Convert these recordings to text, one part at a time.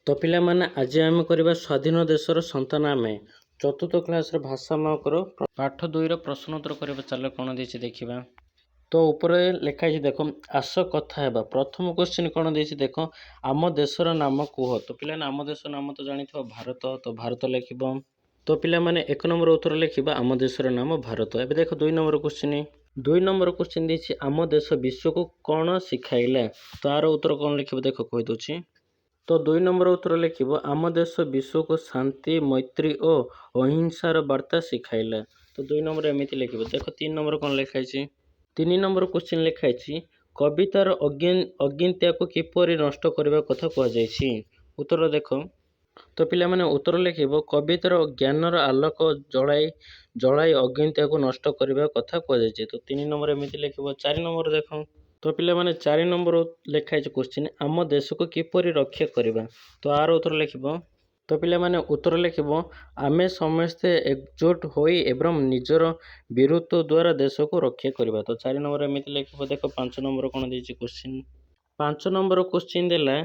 ତ ପିଲାମାନେ ଆଜି ଆମେ କରିବା ସ୍ୱାଧୀନ ଦେଶର ସନ୍ତାନ ଆମେ ଚତୁର୍ଥ କ୍ଲାସର ଭାଷା ମହକର ପାଠ 2ର ପ୍ରଶ୍ନ ଉତ୍ତର କରିବା। ଚାଲ କ'ଣ ଦେଇଛି ଦେଖିବା। ତ ଉପରେ ଲେଖା ହେଇଛି ଦେଖ, ଆସ କଥା ହେବା। ପ୍ରଥମ କ୍ୱେଶ୍ଚିନ୍ କ'ଣ ଦେଇଛି ଦେଖ, ଆମ ଦେଶର ନାମ କୁହ। ତ ପିଲାମାନେ ଆମ ଦେଶର ନାମ ତ ଜାଣିଥିବ ଭାରତ, ତ ଭାରତ ଲେଖିବ। ତ ପିଲାମାନେ 1 ନମ୍ବର ଉତ୍ତର ଲେଖିବା ଆମ ଦେଶର ନାମ ଭାରତ। ଏବେ ଦେଖ 2 ନମ୍ବର କ୍ୱେଶ୍ଚିନ୍। 2 ନମ୍ବର କ୍ୱେଶ୍ଚିନ୍ ଦେଇଛି ଆମ ଦେଶ ବିଶ୍ୱକୁ କ'ଣ ଶିଖାଇଲା। ତ ଆର ଉତ୍ତର କ'ଣ ଲେଖିବ ଦେଖ କହିଦେଉଛି। ତ 2 ନମ୍ବର ଉତ୍ତର ଲେଖିବ ଆମ ଦେଶ ବିଶ୍ୱକୁ ଶାନ୍ତି, ମୈତ୍ରୀ ଓ ଅହିଂସାର ବାର୍ତ୍ତା ଶିଖାଇଲା। ତ 2 ନମ୍ବର ଏମିତି ଲେଖିବ। ଦେଖ 3 ନମ୍ବର କ'ଣ ଲେଖା ହେଇଛି। 3 ନମ୍ବର କ୍ୱେଶ୍ଚିନ୍ ଲେଖା ହେଇଛି, କବିତାର ଅଜ୍ଞାନତାକୁ କିପରି ନଷ୍ଟ କରିବା କଥା କୁହାଯାଇଛି। ଉତ୍ତର ଦେଖ। ତ ପିଲାମାନେ ଉତ୍ତର ଲେଖିବ, କବିତାର ଜ୍ଞାନର ଆଲୋକ ଜଳାଇ ଅଜ୍ଞାନତାକୁ ନଷ୍ଟ କରିବା କଥା କୁହାଯାଇଛି। ତ 3 ନମ୍ବର ଏମିତି ଲେଖିବ। 4 ନମ୍ବର ଦେଖ। ତ ପିଲାମାନେ 4 ନମ୍ବର ଲେଖା ହେଇଛି କ୍ୱେଶ୍ଚିନ୍, ଆମ ଦେଶକୁ କିପରି ରକ୍ଷା କରିବା। ତ ଆର ଉତ୍ତର ଲେଖିବ। ତ ପିଲାମାନେ ଉତ୍ତର ଲେଖିବ, ଆମେ ସମସ୍ତେ ଏକଜୁଟ ହୋଇ ଏବଂ ନିଜର ବୀରତ୍ୱ ଦ୍ୱାରା ଦେଶକୁ ରକ୍ଷା କରିବା। ତ 4 ନମ୍ବର ଏମିତି ଲେଖିବ। ଦେଖ 5 ନମ୍ବର କ'ଣ ଦେଇଛି କ୍ୱେଶ୍ଚିନ୍। 5 ନମ୍ବର କ୍ୱେଶ୍ଚିନ୍ ଦେଲା,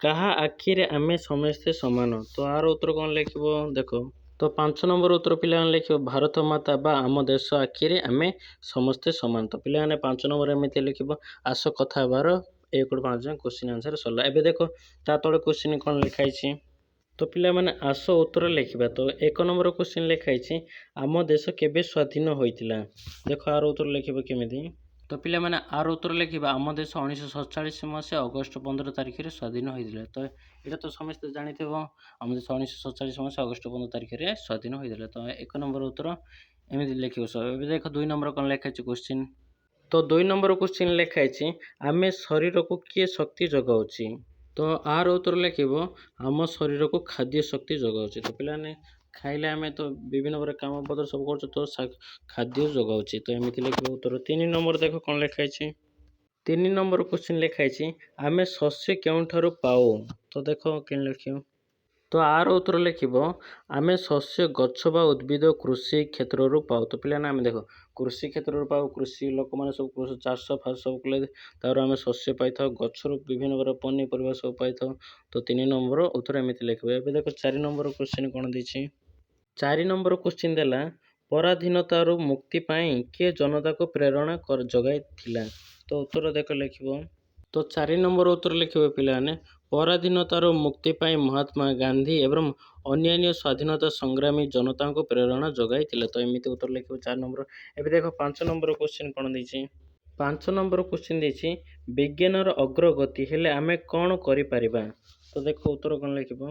କାହା ଆଖିରେ ଆମେ ସମସ୍ତେ ସମାନ। ତ ଆର ଉତ୍ତର କ'ଣ ଲେଖିବ ଦେଖ। ତ 5 ନମ୍ବର ଉତ୍ତର ପିଲାମାନେ ଲେଖିବ, ଭାରତ ମାତା ବା ଆମ ଦେଶ ଆଖିରେ ଆମେ ସମସ୍ତେ ସମାନ। ତ ପିଲାମାନେ 5 ନମ୍ବର ଏମିତି ଲେଖିବ। ଆସ କଥା ହେବାର 1ରୁ 5 ଯାଏଁ କ୍ୱେଶ୍ଚିନ୍ ଆନ୍ସର ସରିଲା। ଏବେ ଦେଖ ତା ତଳେ କ୍ୱେଶ୍ଚିନ୍ କ'ଣ ଲେଖା ହେଇଛି। ତ ପିଲାମାନେ ଆସ ଉତ୍ତର ଲେଖିବା। ତ 1 ନମ୍ବର କ୍ୱେଶ୍ଚିନ୍ ଲେଖା ହେଇଛି, ଆମ ଦେଶ କେବେ ସ୍ୱାଧୀନ ହୋଇଥିଲା। ଦେଖ ଆର ଉତ୍ତର ଲେଖିବ କେମିତି। ତ ପିଲାମାନେ ଆର ଉତ୍ତର ଲେଖିବା, ଆମ ଦେଶ 1947 ମସିହା ଅଗଷ୍ଟ 15 ତାରିଖରେ ସ୍ୱାଧୀନ ହୋଇଥିଲା। ତ ଏଇଟା ତ ସମସ୍ତେ ଜାଣିଥିବ, ଆମ ଦେଶ 1947 ମସିହା ଅଗଷ୍ଟ 15 ତାରିଖରେ ସ୍ୱାଧୀନ ହୋଇଥିଲା। ତ 1 ନମ୍ବର ଉତ୍ତର ଏମିତି ଲେଖିବ। ଏବେ ଦେଖ 2 ନମ୍ବର କ'ଣ ଲେଖା ହେଇଛି କ୍ୱେଶ୍ଚିନ୍। ତ 2 ନମ୍ବର କ୍ୱେଶ୍ଚିନ୍ ଲେଖା ହେଇଛି, ଆମେ ଶରୀରକୁ କିଏ ଶକ୍ତି ଯୋଗାଉଛି। ତ ଆର ଉତ୍ତର ଲେଖିବ, ଆମ ଶରୀରକୁ ଖାଦ୍ୟ ଶକ୍ତି ଯୋଗାଉଛି। ତ ପିଲାମାନେ ଖାଇଲେ ଆମେ ତ ବିଭିନ୍ନ ପ୍ରକାର କାମପତ୍ର ସବୁ କରୁଛୁ, ତ ଖାଦ୍ୟ ଯୋଗାଉଛି। ତ ଏମିତି ଲେଖିବ ଉତ୍ତର। 3 ନମ୍ବର ଦେଖ କ'ଣ ଲେଖା ହେଇଛି। 3 ନମ୍ବର କ୍ୱେଶ୍ଚିନ୍ ଲେଖା ହେଇଛି, ଆମେ ଶସ୍ୟ କେଉଁଠାରୁ ପାଉ। ତ ଦେଖ କେମିତି ଲେଖିବ। ତ ଆର ଉତ୍ତର ଲେଖିବ, ଆମେ ଶସ୍ୟ ଗଛ ବା ଉଦ୍ଭିଦ କୃଷି କ୍ଷେତ୍ରରୁ ପାଉ। ତ ପିଲାମାନେ ଆମେ ଦେଖ କୃଷି କ୍ଷେତ୍ରରୁ ପାଉ, କୃଷି ଲୋକମାନେ ସବୁ ଚାଷ ଫାସ ସବୁ କଲେ ତାରୁ ଆମେ ଶସ୍ୟ ପାଇଥାଉ, ଗଛରୁ ବିଭିନ୍ନ ପ୍ରକାର ପନିପରିବା ସବୁ ପାଇଥାଉ। ତ 3 ନମ୍ବର ଉତ୍ତର ଏମିତି ଲେଖିବ। ଏବେ ଦେଖ 4 ନମ୍ବର କ୍ୱେଶ୍ଚିନ୍ କ'ଣ ଦେଇଛି। 4 ନମ୍ବର କ୍ୱେଶ୍ଚିନ୍ ଦେଲା, ପରାଧୀନତାରୁ ମୁକ୍ତି ପାଇଁ କିଏ ଜନତାକୁ ପ୍ରେରଣା ଯୋଗାଇଥିଲା। ତ ଉତ୍ତର ଦେଖ ଲେଖିବ। ତ 4 ନମ୍ବର ଉତ୍ତର ଲେଖିବ ପିଲାମାନେ, ପରାଧୀନତାରୁ ମୁକ୍ତି ପାଇଁ ମହାତ୍ମା ଗାନ୍ଧୀ ଏବଂ ଅନ୍ୟାନ୍ୟ ସ୍ୱାଧୀନତା ସଂଗ୍ରାମୀ ଜନତାଙ୍କୁ ପ୍ରେରଣା ଯୋଗାଇଥିଲେ। ତ ଏମିତି ଉତ୍ତର ଲେଖିବ 4 ନମ୍ବର। ଏବେ ଦେଖ 5 ନମ୍ବର କ୍ୱେଶ୍ଚିନ୍ କ'ଣ ଦେଇଛି। 5 ନମ୍ବର କ୍ୱେଶ୍ଚିନ୍ ଦେଇଛି, ବିଜ୍ଞାନର ଅଗ୍ରଗତି ହେଲେ ଆମେ କ'ଣ କରିପାରିବା। ତ ଦେଖ ଉତ୍ତର କ'ଣ ଲେଖିବ।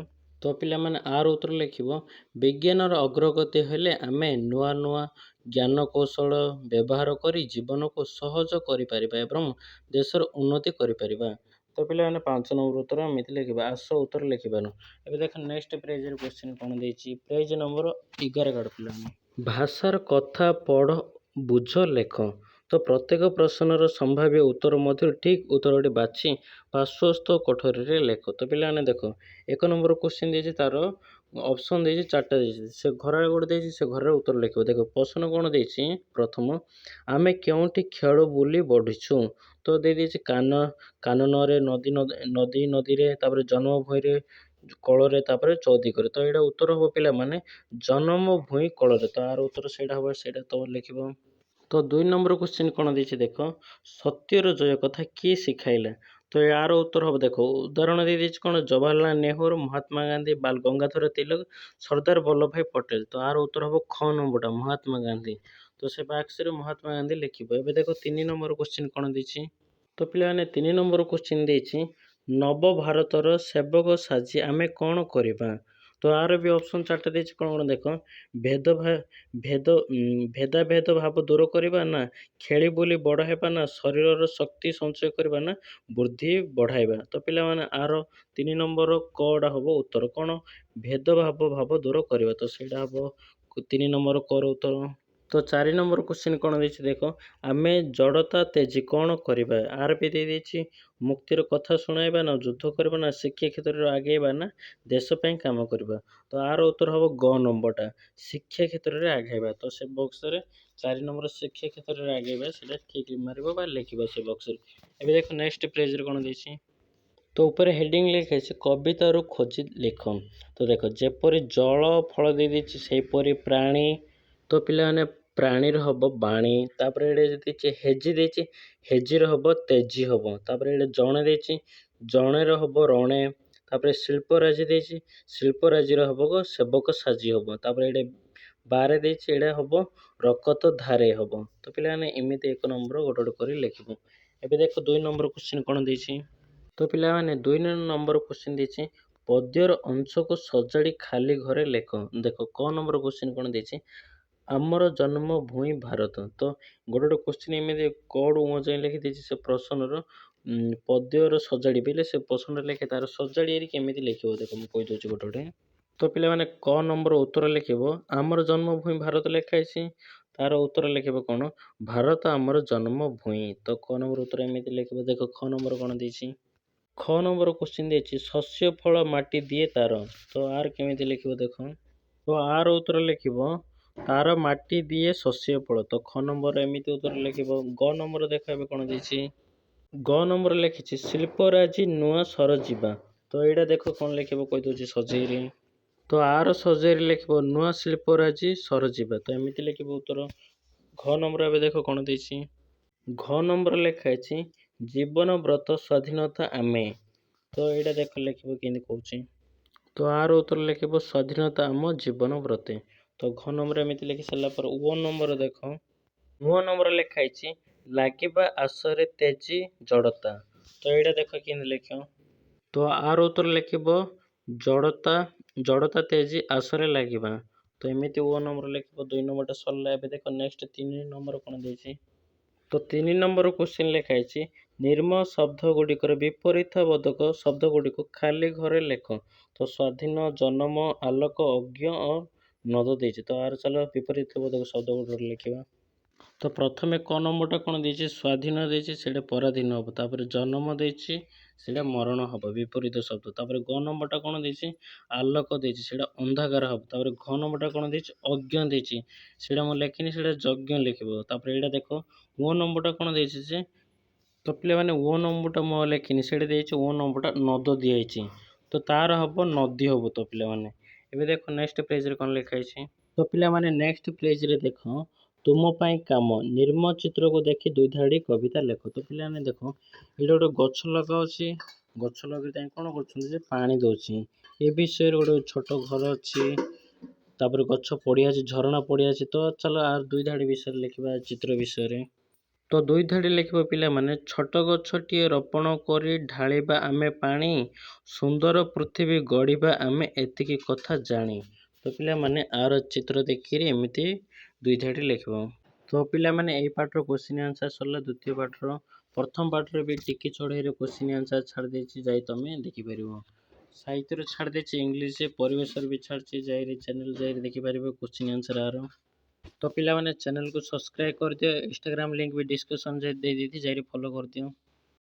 ତ ପିଲାମାନେ ଆର ଉତ୍ତର ଲେଖିବ, ବିଜ୍ଞାନର ଅଗ୍ରଗତି ହେଲେ ଆମେ ନୂଆ ନୂଆ ଜ୍ଞାନ କୌଶଳ ବ୍ୟବହାର କରି ଜୀବନକୁ ସହଜ କରିପାରିବା ଏବଂ ଦେଶର ଉନ୍ନତି କରିପାରିବା। ତ ପିଲାମାନେ 5 ନମ୍ବର ଉତ୍ତର ଏମିତି ଲେଖିବା। ଆସ ଉତ୍ତର ଲେଖିବାରୁ। ଏବେ ଦେଖ ନେକ୍ସଟ ପେଜରେ କ୍ୱେଶ୍ଚିନ୍ କ'ଣ ଦେଇଛି। ପେଜ ନମ୍ବର 11 କାଢ଼ ପିଲାମାନେ। ଭାଷାର କଥା ପଢ଼, ବୁଝ, ଲେଖ। ତ ପ୍ରତ୍ୟେକ ପ୍ରଶ୍ନର ସମ୍ଭାବ୍ୟ ଉତ୍ତର ମଧ୍ୟରୁ ଠିକ୍ ଉତ୍ତରଟି ବାଛି ପାର୍ଶ୍ୱସ୍ଥ କୋଠରୀରେ ଲେଖ। ତ ପିଲାମାନେ ଦେଖ 1 ନମ୍ବର କ୍ୱେଶ୍ଚିନ୍ ଦେଇଛି, ତାର ଅପସନ୍ ଦେଇଛି 4ଟା ଦେଇଛି। ସେ ଘରରେ ଗୋଟେ ଦେଇଛି, ସେ ଘରର ଉତ୍ତର ଲେଖିବ। ଦେଖ ପ୍ରଶ୍ନ କ'ଣ ଦେଇଛି। ପ୍ରଥମ, ଆମେ କେଉଁଠି ଖେଳୁ ବୁଲି ବଢ଼ିଛୁ। ତ ଦେଇଛି କାନନରେ, ନଦୀରେ, ତାପରେ ଜନ୍ମଭୂଇଁରେ, କଳରେ, ତାପରେ ଚୌଦିଗରେ। ତ ଏଇଟା ଉତ୍ତର ହେବ ପିଲାମାନେ ଜନ୍ମ ଭୂଇଁ କଳରେ। ତ ଆର ଉତ୍ତର ସେଇଟା ହେବ, ସେଇଟା ତ ଲେଖିବ। ତ 2 ନମ୍ବର କ୍ୱେଶ୍ଚିନ୍ କ'ଣ ଦେଇଛି ଦେଖ, ସତ୍ୟର ଜୟ କଥା କିଏ ଶିଖାଇଲା। ତ ଏହାର ଉତ୍ତର ହେବ ଦେଖ, ଉଦାହରଣ ଦେଇଛି କ'ଣ, ଜବାହରଲାଲ ନେହେରୁ, ମହାତ୍ମା ଗାନ୍ଧୀ, ବାଲ ଗଙ୍ଗାଧର ତିଲକ, ସର୍ଦ୍ଦାର ବଲ୍ଲଭ ଭାଇ ପଟେଲ। ତ ଆର ଉତ୍ତର ହେବ ଖ ନମ୍ବରଟା, ମହାତ୍ମା ଗାନ୍ଧୀ। ତ ସେ ବାକ୍ସରେ ମହାତ୍ମା ଗାନ୍ଧୀ ଲେଖିବ। ଏବେ ଦେଖ 3 ନମ୍ବର କ୍ୱେଶ୍ଚିନ୍ କ'ଣ ଦେଇଛି। ତ ପିଲାମାନେ 3 ନମ୍ବର କ୍ୱେଶ୍ଚିନ୍ ଦେଇଛି, ନବ ଭାରତର ସେବକ ସାଜି ଆମେ କ'ଣ କରିବା। ତ ଆର ବି ଅପସନ୍ 4ଟା ଦେଇଛି। କ'ଣ କ'ଣ ଦେଖ, ଭେଦାଭେଦ ଭାବ ଦୂର କରିବା, ନା ଖେଳି ବୁଲି ବଡ଼ ହେବା, ନା ଶରୀରର ଶକ୍ତି ସଞ୍ଚୟ କରିବା, ନା ବୃଦ୍ଧି ବଢ଼ାଇବା। ତ ପିଲାମାନେ ଆର 3 ନମ୍ବର କଟା ହେବ ଉତ୍ତର। କ'ଣ, ଭେଦଭାବ ଦୂର କରିବା। ତ ସେଇଟା ହେବ 3 ନମ୍ବର କର ଉତ୍ତର। ତ 4 ନମ୍ବର କ୍ୱେଶ୍ଚିନ୍ କ'ଣ ଦେଇଛି ଦେଖ, ଆମେ ଜଡ଼ତା ତେଜି କ'ଣ କରିବା। ଆର ବି ଦେଇଛି, ମୁକ୍ତିର କଥା ଶୁଣାଇବା, ନା ଯୁଦ୍ଧ କରିବା, ନା ଶିକ୍ଷା କ୍ଷେତ୍ରରେ ଆଗେଇବା, ନା ଦେଶ ପାଇଁ କାମ କରିବା। ତ ଆର ଉତ୍ତର ହେବ ଗ ନମ୍ବରଟା, ଶିକ୍ଷା କ୍ଷେତ୍ରରେ ଆଗେଇବା। ତ ସେ ବକ୍ସରେ 4 ନମ୍ବର ଶିକ୍ଷା କ୍ଷେତ୍ରରେ ଆଗେଇବା ସେଇଟା ଠିକ୍ ମାରିବ ବା ଲେଖିବ ସେ ବକ୍ସରେ। ଏବେ ଦେଖ ନେକ୍ସଟ ପେଜରେ କ'ଣ ଦେଇଛି। ତ ତ ଉପରେ ହେଡ଼ିଂ ଲେଖାଯାଇଛି କବିତାରୁ ଖୋଜି ଲେଖ। ତ ଦେଖ ଯେପରି ଜଳ ଫଳ ଦେଇଦେଇଛି ସେହିପରି ପ୍ରାଣୀ। ତ ପିଲାମାନେ ପ୍ରାଣୀର ହେବ ବାଣୀ। ତାପରେ ଏଇଟା ଦେଇଛି ହେଜି ଦେଇଛି, ହେଜିର ହେବ ତେଜି ହେବ। ତାପରେ ଏଇଟା ଜଣେ ଦେଇଛି, ଜଣେର ହେବ ରଣେ। ତାପରେ ଶିଳ୍ପରାଜି ଦେଇଛି, ଶିଳ୍ପରାଜିର ହେବ ସେବକ ସାଜି ହେବ। ତାପରେ ଏଇଟା ବାରେ ଦେଇଛି, ଏଇଟା ହେବ ରକତ ଧାରେ ହେବ। ତ ପିଲାମାନେ ଏମିତି 1 ନମ୍ବର ଗୋଟେ ଗୋଟେ କରି ଲେଖିବୁ। ଏବେ ଦେଖ 2 ନମ୍ବର କ୍ୱେଶ୍ଚିନ୍ କ'ଣ ଦେଇଛି। ତ ପିଲାମାନେ 2 ନମ୍ବର କ୍ୱେଶ୍ଚିନ୍ ଦେଇଛି ପଦ୍ୟର ଅଂଶକୁ ସଜାଡ଼ି ଖାଲି ଘରେ ଲେଖ। ଦେଖ କ ନମ୍ବର କ୍ୱେଶ୍ଚିନ୍ କ'ଣ ଦେଇଛି, ଆମର ଜନ୍ମଭୂଇଁ ଭାରତ। ତ ଗୋଟେ ଗୋଟେ କ୍ୱେଶ୍ଚିନ୍ ଏମିତି କଡ଼ୁ ଯାଇ ଲେଖିଦେଇଛି ସେ ପ୍ରଶ୍ନର ପଦ୍ୟର ସଜାଡ଼ି ବୋଇଲେ ସେ ପ୍ରଶ୍ନରେ ଲେଖେ ତାର ସଜାଡ଼ି କେମିତି ଲେଖିବ। ଦେଖ ମୁଁ କହିଦେଉଛି ଗୋଟେ ଗୋଟେ। ତ ପିଲାମାନେ କ ନମ୍ବର ଉତ୍ତର ଲେଖିବ ଆମର ଜନ୍ମଭୂଇଁ ଭାରତ ଲେଖାଇଛି, ତାର ଉତ୍ତର ଲେଖିବ କ'ଣ ଭାରତ ଆମର ଜନ୍ମଭୂଇଁ। ତ କ ନମ୍ବର ଉତ୍ତର ଏମିତି ଲେଖିବ। ଦେଖ ଖ ନମ୍ବର କ'ଣ ଦେଇଛି, ଖ ନମ୍ବର କ୍ୱେଶ୍ଚିନ୍ ଦେଇଛି ଶସ୍ୟ ଫଳ ମାଟି ଦିଏ ତାର। ତ ଆର କେମିତି ଲେଖିବ ଦେଖ। ତ ଆର ଉତ୍ତର ଲେଖିବ ତାର ମାଟି ଦିଏ ଶସ୍ୟ ଫଳ। ତ ଖ ନମ୍ବର ଏମିତି ଉତ୍ତର ଲେଖିବ। ଗ ନମ୍ବର ଦେଖ ଏବେ କ'ଣ ଦେଇଛି, ଗ ନମ୍ବର ଲେଖିଛି ଶିଳ୍ପରାଜି ନୂଆ ସର ଯିବା। ତ ଏଇଟା ଦେଖ କ'ଣ ଲେଖିବ କହିଦେଉଛି ସଜେଇରେ। ତ ଆର ସଜେଇରେ ଲେଖିବ ନୂଆ ଶିଳ୍ପରାଜି ସରଯିବା। ତ ଏମିତି ଲେଖିବ ଉତ୍ତର। ଘ ନମ୍ବର ଏବେ ଦେଖ କ'ଣ ଦେଇଛି, ଘ ନମ୍ବର ଲେଖାଇଛି ଜୀବନ ବ୍ରତ ସ୍ୱାଧୀନତା ଆମେ। ତ ଏଇଟା ଦେଖ ଲେଖିବ କେମିତି କହୁଛି। ତ ଆର ଉତ୍ତର ଲେଖିବ ସ୍ୱାଧୀନତା ଆମ ଜୀବନ ବ୍ରତେ। ତ ଘ ନମ୍ବର ଏମିତି ଲେଖି ସାରିଲା ପରେ ଓ ନମ୍ବର ଦେଖ, ଓ ନମ୍ବର ଲେଖାଇଛି ଲାଗିବା ଆଶରେ ତେଜି ଜଡ଼ତା। ତ ଏଇଟା ଦେଖ କେମିତି ଲେଖିବ। ତ ଆର ଉତ୍ତର ଲେଖିବ ଜଡ଼ତା ତେଜି ଆଶରେ ଲାଗିବା। ତ ଏମିତି ଓ ନମ୍ବର ଲେଖିବ। 2 ନମ୍ବରଟା ସରିଲା। ଏବେ ଦେଖ ନେକ୍ସଟ 3 ନମ୍ବର କ'ଣ ଦେଇଛି। ତ 3 ନମ୍ବର କ୍ୱେଶ୍ଚିନ୍ ଲେଖାଇଛି ନିର୍ମ ଶବ୍ଦ ଗୁଡ଼ିକର ବିପରୀତ ବୋଧକ ଶବ୍ଦ ଗୁଡ଼ିକୁ ଖାଲି ଘରେ ଲେଖ। ତ ସ୍ୱାଧୀନ, ଜନମ, ଆଲୋକ, ଅଜ୍ଞ ଓ ନଦ ଦେଇଛି। ତ ଆର ଚାଲ ବିପରୀତ ବୋଧକ ଶବ୍ଦ ଗୁଡ଼ିକ ଲେଖିବା। ତ ପ୍ରଥମେ କ ନମ୍ବରଟା କ'ଣ ଦେଇଛି, ସ୍ୱାଧୀନ ଦେଇଛି ସେଇଟା ପରାଧୀନ ହେବ। ତାପରେ ଜନମ ଦେଇଛି ସେଇଟା ମରଣ ହେବ ବିପରୀତ ଶବ୍ଦ। ତାପରେ ଗ ନମ୍ବରଟା କ'ଣ ଦେଇଛି, ଆଲୋକ ଦେଇଛି ସେଇଟା ଅନ୍ଧାକାର ହେବ। ତାପରେ ଘ ନମ୍ବରଟା କ'ଣ ଦେଇଛି, ଅଜ୍ଞ ଦେଇଛି ସେଇଟା ମୁଁ ଲେଖିନି ସେଇଟା ଯଜ୍ଞ ଲେଖିବ। ତାପରେ ଏଇଟା ଦେଖ ଓ ନମ୍ବରଟା କ'ଣ ଦେଇଛି ଯେ, ତ ପିଲାମାନେ ଓ ନମ୍ବରଟା ମୁଁ ଲେଖିନି ସେଇଟା ଦେଇଛି ଓ ନମ୍ବରଟା ନଦ ଦିଆଯାଇଛି। ତ ତାର ହେବ ନଦୀ ହେବ। ତ ପିଲାମାନେ ଏବେ ଦେଖ ନେକ୍ସଟ ପେଜରେ କ'ଣ ଲେଖା ହେଇଛି। ତ ପିଲାମାନେ ନେକ୍ସଟ ପେଜରେ ଦେଖ ତୁମ ପାଇଁ କାମ ନିର୍ମ ଚିତ୍ରକୁ ଦେଖି 2 ଧାଡ଼ି କବିତା ଲେଖ। ତ ପିଲାମାନେ ଦେଖ ଏଇଟା ଗୋଟେ ଗଛ ଲଗାଉଛି, ଗଛ ଲଗେଇ ପାଇଁ କ'ଣ କରୁଛନ୍ତି ଯେ ପାଣି ଦେଉଛି। ଏ ବିଷୟରେ ଗୋଟେ ଛୋଟ ଘର ଅଛି, ତାପରେ ଗଛ ପଡ଼ିଆ ଅଛି, ଝରଣା ପଡ଼ିଆ ଅଛି। ତ ଚାଲ ଆର 2 ଧାଡ଼ି ବିଷୟରେ ଲେଖିବା ଚିତ୍ର ବିଷୟରେ। ତ 2 ଧାଡ଼ି ଲେଖିବ ପିଲାମାନେ ଛୋଟ ଗଛଟିଏ ରୋପଣ କରି ଢାଳିବା ଆମେ ପାଣି, ସୁନ୍ଦର ପୃଥିବୀ ଗଢ଼ିବା ଆମେ ଏତିକି କଥା ଜାଣି। ତ ପିଲାମାନେ ଆର ଚିତ୍ର ଦେଖିକିରି ଏମିତି 2 ଧାଡ଼ି ଲେଖିବ। ତ ପିଲାମାନେ ଏଇ ପାଠର କ୍ୱେଶ୍ଚିନ୍ ଆନ୍ସର ସରିଲା। ଦ୍ୱିତୀୟ ପାଠର ପ୍ରଥମ ପାଠରେ ବି ଟିକି ଚଢ଼େଇର କ୍ୱେଶ୍ଚିନ୍ ଆନ୍ସର ଛାଡ଼ି ଦେଇଛି, ଯାଇ ତମେ ଦେଖିପାରିବ। ସାହିତ୍ୟରେ ଛାଡ଼ି ଦେଇଛି, ଇଂଲିଶ ପରିବେଶରେ ବି ଛାଡ଼ିଛି, ଯାଇରି ଚ୍ୟାନେଲ ଯାଇରି ଦେଖିପାରିବ କ୍ୱେଶ୍ଚିନ୍ ଆନ୍ସର ଆର। ତ ପିଲାମାନେ ଚ୍ୟାନେଲକୁ ସବସ୍କ୍ରାଇବ କରିଦିଅ, ଇନଷ୍ଟାଗ୍ରାମ ଲିଙ୍କ ବି ଡିସ୍କ୍ରିପ୍ସନ୍ ଦେଇ ଦେଇଛି, ଯାଇରି ଫଲୋ କରିଦିଅ।